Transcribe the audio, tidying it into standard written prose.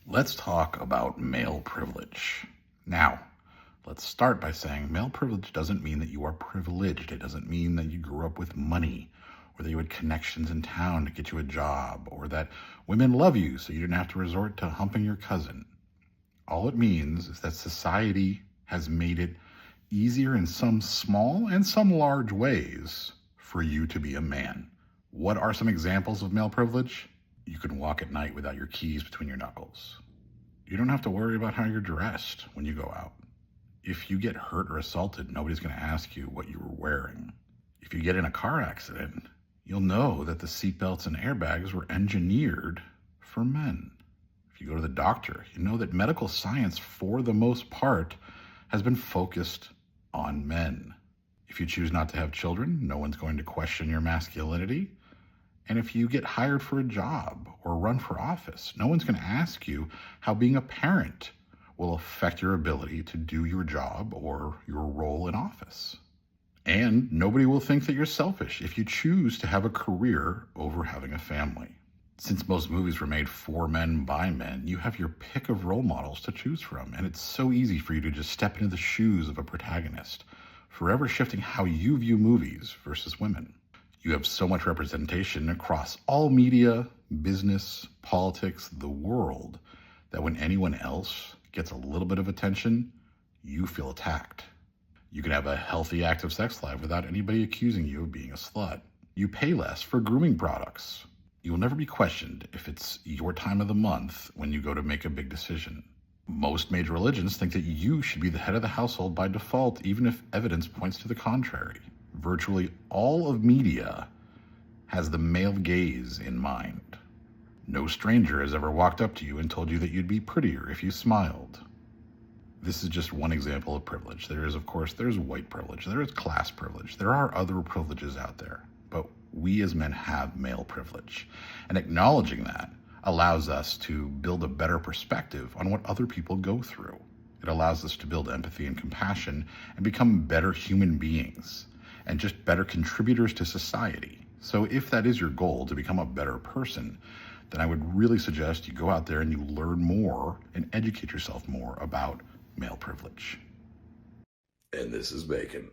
Let's talk about male privilege. Now, let's start by saying male privilege doesn't mean that you are privileged. It doesn't mean that you grew up with money or that you had connections in town to get you a job or that women love you so you didn't have to resort to humping your cousin. All it means is that society has made it easier in some small and some large ways for you to be a man. What are some examples of male privilege? You can walk at night without your keys between your knuckles. You don't have to worry about how you're dressed when you go out. If you get hurt or assaulted, nobody's going to ask you what you were wearing. If you get in a car accident, you'll know that the seatbelts and airbags were engineered for men. If you go to the doctor, you know that medical science, for the most part, has been focused on men. If you choose not to have children, no one's going to question your masculinity. And if you get hired for a job or run for office, no one's going to ask you how being a parent will affect your ability to do your job or your role in office. And nobody will think that you're selfish if you choose to have a career over having a family. Since most movies were made for men by men, you have your pick of role models to choose from, and it's so easy for you to just step into the shoes of a protagonist, forever shifting how you view movies versus women. You have so much representation across all media, business, politics, the world, that when anyone else gets a little bit of attention, you feel attacked. You can have a healthy active sex life without anybody accusing you of being a slut. You pay less for grooming products. You will never be questioned if it's your time of the month when you go to make a big decision. Most major religions think that you should be the head of the household by default, even if evidence points to the contrary. Virtually all of media has the male gaze in mind. No stranger has ever walked up to you and told you that you'd be prettier if you smiled. This is just one example of privilege. There's white privilege, there is class privilege, there are other privileges out there, but we as men have male privilege. And acknowledging that allows us to build a better perspective on what other people go through. It allows us to build empathy and compassion and become better human beings and just better contributors to society. So if that is your goal, to become a better person, then I would really suggest you go out there and you learn more and educate yourself more about male privilege. And this is Bacon.